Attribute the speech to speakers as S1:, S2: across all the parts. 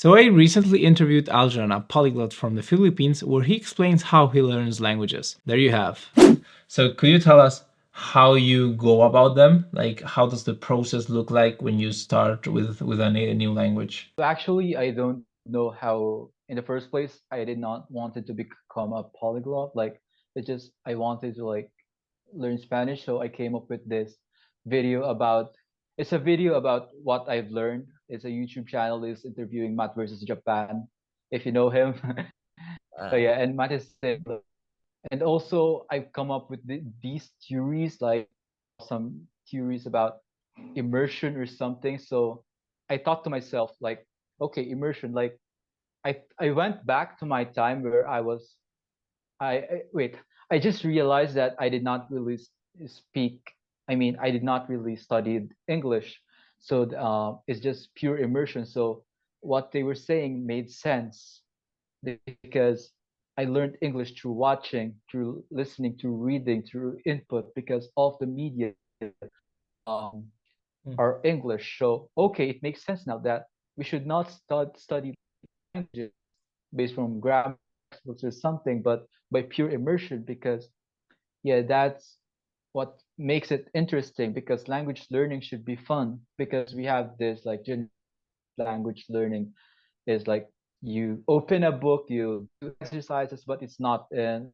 S1: So I recently interviewed Aljohn, a polyglot from the Philippines, where he explains how he learns languages. There you have. So could you tell us how you go about them? Like, how does the process look like when you start with a new language?
S2: Actually, I don't know how. In the first place, I did not wanted to become a polyglot. Like, I wanted to like learn Spanish, so I came up with this video about. It's a video about what I've learned. It's a YouTube channel. Is interviewing Matt versus Japan, if you know him. So
S1: Uh,
S2: yeah, and Matt is saying, and also I've come up with these theories, like some theories about immersion or something. So I thought to myself, like, okay, immersion. Like, I went back to my time where wait. I just realized that I did not really speak. I mean, I did not really study English, so it's just pure immersion. So what they were saying made sense because I learned English through watching, through listening, through reading, through input, because all of the media um, are English. So, okay, it makes sense now that we should not study languages based from grammar textbooks or something, but by pure immersion, because, yeah, that's what makes it interesting, because language learning should be fun, because we have this like language learning is like you open a book, you do exercises, but it's not. And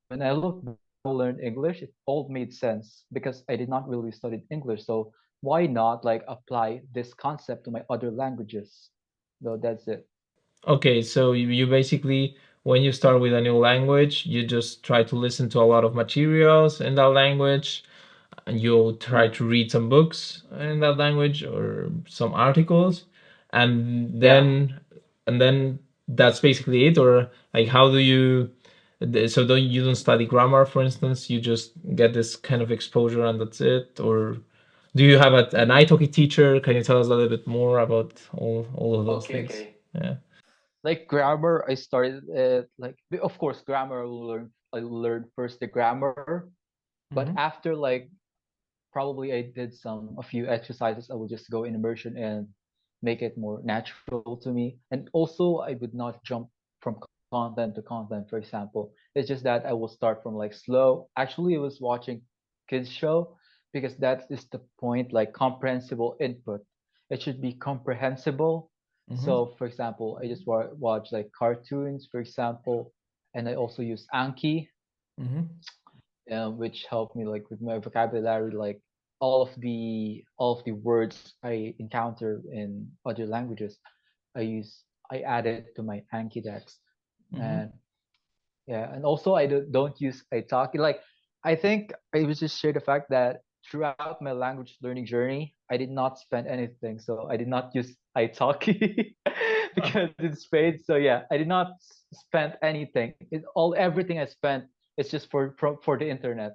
S2: when I look back to learn English, it all made sense because I did not really study English. So why not like apply this concept to my other languages? So that's it.
S1: Okay, so you basically, when you start with a new language, you just try to listen to a lot of materials in that language, and you'll try
S2: Yeah.
S1: to read some books in that language or some articles, and
S2: Yeah.
S1: then that's basically it. Or like, how do you? So don't study grammar, for instance? You just get this kind of exposure, and that's it. Or do you have an iTalki teacher? Can you tell us a little bit more about all of those
S2: Okay,
S1: things?
S2: okay.
S1: Yeah.
S2: Like grammar, I started like of course grammar I learned first the grammar, but
S1: Mm-hmm.
S2: after like probably I did a few exercises, I will just go in immersion and make it more natural to me. And also I would not jump from content to content, for example. It's just that I will start from like slow. Actually, I was watching kids show because that is the point, like comprehensible input. It should be comprehensible.
S1: Mm-hmm.
S2: So for example, I just watch like cartoons, for example, and I also use Anki,
S1: Mm-hmm.
S2: which helped me like with my vocabulary, like all of the words I encounter in other languages, I add it to my Anki decks.
S1: Mm-hmm.
S2: And yeah, and also I don't use italki. Like, I think I was just share the fact that throughout my language learning journey, I did not spend anything, so I did not use italki because it's paid. So yeah, I did not spend anything. Everything I spent is just for the internet.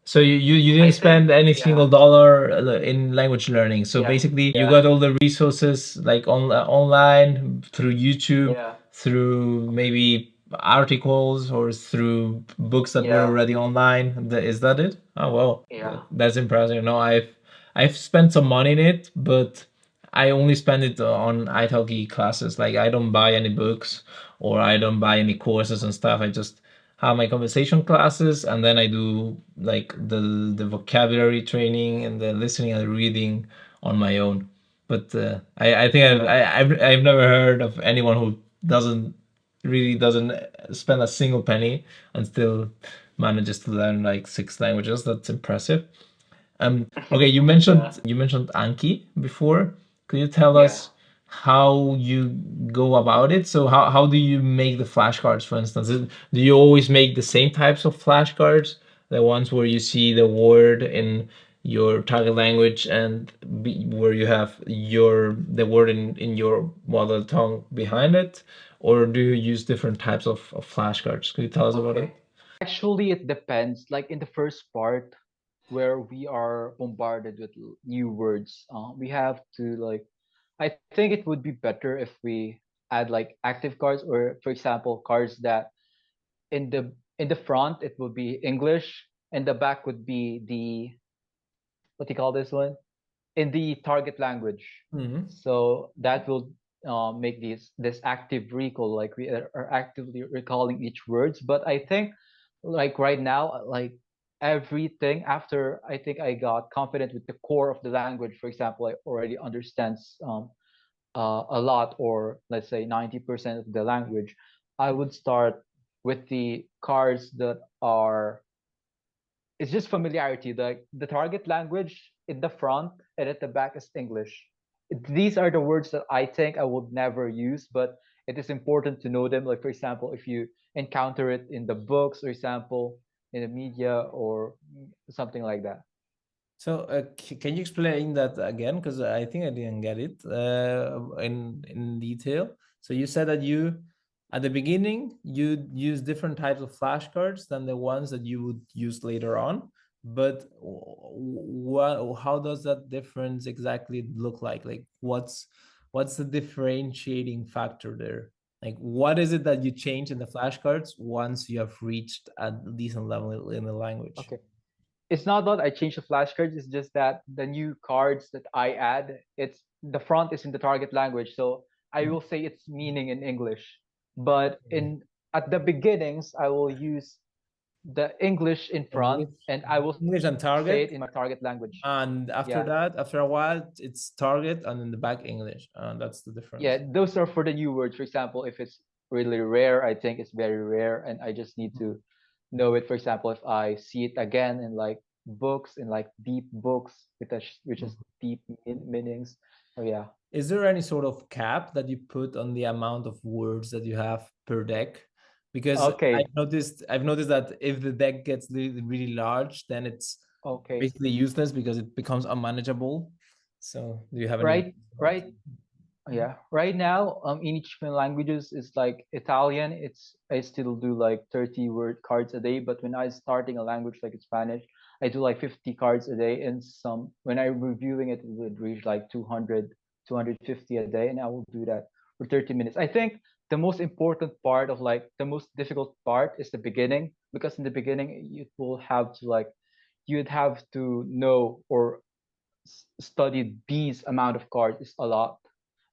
S1: So you didn't
S2: I think,
S1: spend any
S2: yeah,
S1: single dollar in language learning. So
S2: yeah,
S1: basically, you
S2: yeah,
S1: got all the resources like online through YouTube,
S2: yeah,
S1: through maybe articles or through books that were
S2: yeah,
S1: already online. Is that it? Oh well,
S2: yeah,
S1: that's impressive. No, I've spent some money in it, but I only spend it on italki classes. Like I don't buy any books or I don't buy any courses and stuff. I just have my conversation classes and then I do like the vocabulary training and the listening and the reading on my own. But I think
S2: yeah.
S1: I've never heard of anyone who doesn't spend a single penny and still manages to learn like six languages. That's impressive. Okay,
S2: Yeah,
S1: you mentioned Anki before. Could you tell
S2: yeah.
S1: us how you go about it? So how do you make the flashcards, for instance? Do you always make the same types of flashcards? The ones where you see the word in your target language and where you have the word in your mother tongue behind it? Or do you use different types of flashcards? Could you tell us about it?
S2: Okay. Actually, it depends. Like in the first part, where we are bombarded with new words, we have to like. I think it would be better if we add like active cards, or for example, cards that in the front it would be English, and the back would be the what do you call this one? In the target language.
S1: Mm-hmm.
S2: So that will make this active recall, like we are actively recalling each words. But I think like right now, like everything after I think I got confident with the core of the language. For example, I already understands a lot, or let's say 90% of the language. I would start with the cards that are, it's just familiarity. The target language in the front and at the back is English. These are the words that I think I would never use, but it is important to know them. Like for example, if you encounter it in the books, for example, in the media or something like that.
S1: So, can you explain that again? Because I think I didn't get it in detail. So you said that you, at the beginning, you use different types of flashcards than the ones that you would use later on. But what, how does that difference exactly look like? Like, what's the differentiating factor there? Like, what is it that you change in the flashcards once you have reached a decent level in the language?
S2: Okay. It's not that I change the flashcards. It's just that the new cards that I add, it's the front is in the target language, so I will say its meaning in English. But in at the beginnings, I will use the English in front,
S1: English,
S2: and I will say
S1: English
S2: it
S1: and
S2: in my
S1: target,
S2: target language.
S1: and
S2: Yeah,
S1: after that, after a while, it's target, and in the back English. That's the
S2: yeah.
S1: difference.
S2: Those are for the new words. For example, if it's really rare, I think it's very rare, and I just need to know it. For example, if I see it again in like books, in like deep books, which is deep meanings. Oh yeah.
S1: Is there any sort of cap that you put on the amount of words that you have per deck? Because
S2: Okay.
S1: I've noticed that if the deck gets really, really large, then it's
S2: Okay.
S1: basically useless because it becomes unmanageable. So, do you have any?
S2: Right. Right. Yeah. Right now, in each of my languages is like Italian. It's I still do like 30 word cards a day, but when I starting a language like Spanish, I do like 50 cards a day, and some when I'm reviewing it, it would reach like 200, 250 a day, and I will do that for 30 minutes. I think the most important part of like the most difficult part is the beginning, because in the beginning you will have to like you'd have to know or study these amount of cards is a lot.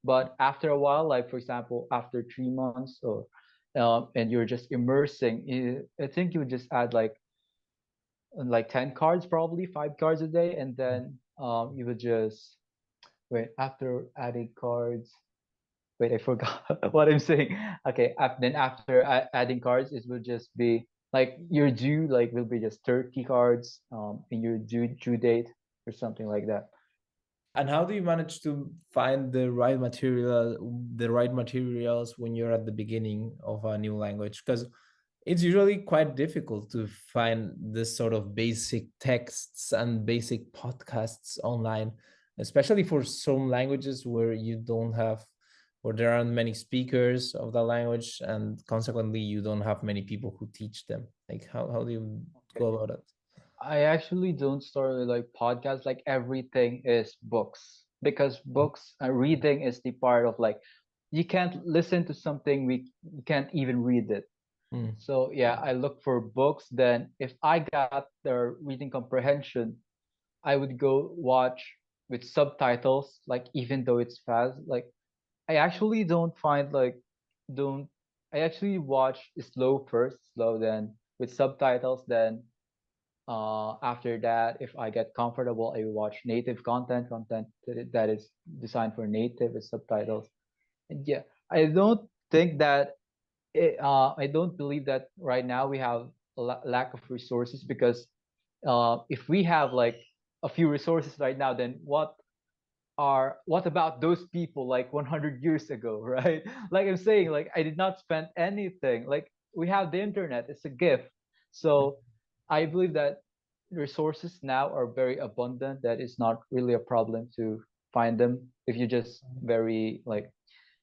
S2: But after a while, like for example, after 3 months or and you're just immersing, I think you would just add like 10 cards, probably 5 cards a day, and then you would just wait after adding cards. Wait, I forgot what I'm saying. Okay, then after adding cards, it will just be like your due like will be just 30 cards in your due date or something like that.
S1: And how do you manage to find the right materials when you're at the beginning of a new language? Because it's usually quite difficult to find this sort of basic texts and basic podcasts online, especially for some languages where you don't have, where there aren't many speakers of the language, and consequently you don't have many people who teach them. Like, how do you
S2: Okay.
S1: go about it?
S2: I actually don't start with like podcasts. Like everything is books, because books reading is the part of like you can't listen to something we you can't even read it.
S1: Mm.
S2: So yeah, I look for books. Then if I got the reading comprehension, I would go watch with subtitles. Like even though it's fast, like I actually don't find like don't I actually watch slow first, slow then with subtitles, then after that, if I get comfortable, I watch native content that is designed for native with subtitles. And yeah, I don't think that I don't believe that right now we have a lack of resources, because if we have like a few resources right now, then what about those people like 100 years ago, right? Like I'm saying, like I did not spend anything. Like we have the internet, it's a gift. So I believe that resources now are very abundant, that it's not really a problem to find them if you just very like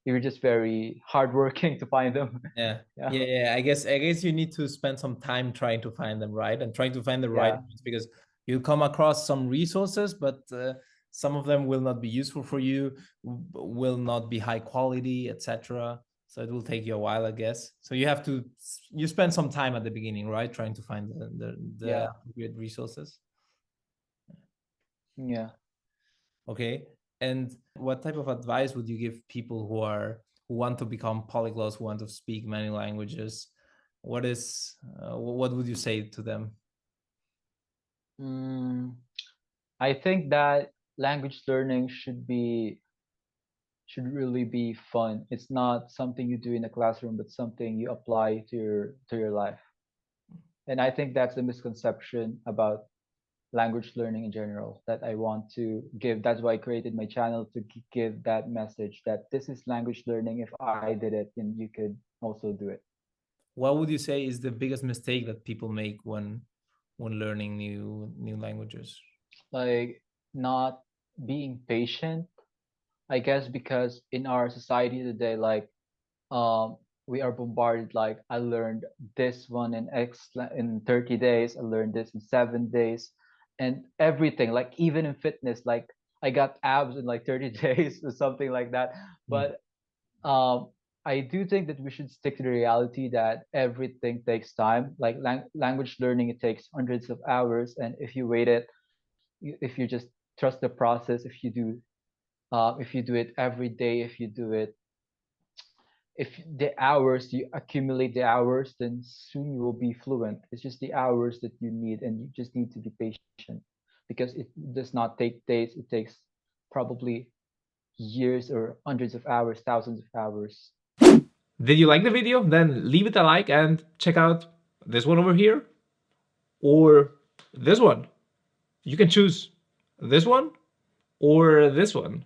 S2: you're just very hardworking to find them.
S1: Yeah.
S2: Yeah.
S1: Yeah. I guess you need to spend some time trying to find them, right? And trying to find the right
S2: Yeah.
S1: ones, because you come across some resources, but some of them will not be useful for you, will not be high quality, etc. So it will take you a while, I guess. So you spend some time at the beginning, right? Trying to find the
S2: Yeah.
S1: appropriate resources.
S2: Yeah.
S1: Okay. And what type of advice would you give people who want to become polyglots, who want to speak many languages? What would you say to them?
S2: Mm, I think that language learning should really be fun. It's not something you do in a classroom, but something you apply to your life. And I think that's the misconception about language learning in general that I want to give. That's why I created my channel to give that message that this is language learning. If I did it, then you could also do it.
S1: What would you say is the biggest mistake that people make when learning new languages?
S2: Like not being patient, I guess, because in our society today, like um we are bombarded. Like I learned this one in 30 days, I learned this in 7 days, and everything, like even in fitness, like I got abs in like 30 days or something like that.
S1: Mm.
S2: But um I do think that we should stick to the reality that everything takes time. Like language learning, it takes hundreds of hours, and if you wait it, if you just trust the process, if you do it every day, if you do it, if the hours you accumulate the hours, then soon you will be fluent. It's just the hours that you need, and you just need to be patient because it does not take days. It takes probably years or hundreds of hours, thousands of hours.
S1: Did you like the video? Then leave it a like and check out this one over here or this one. You can choose this one or this one.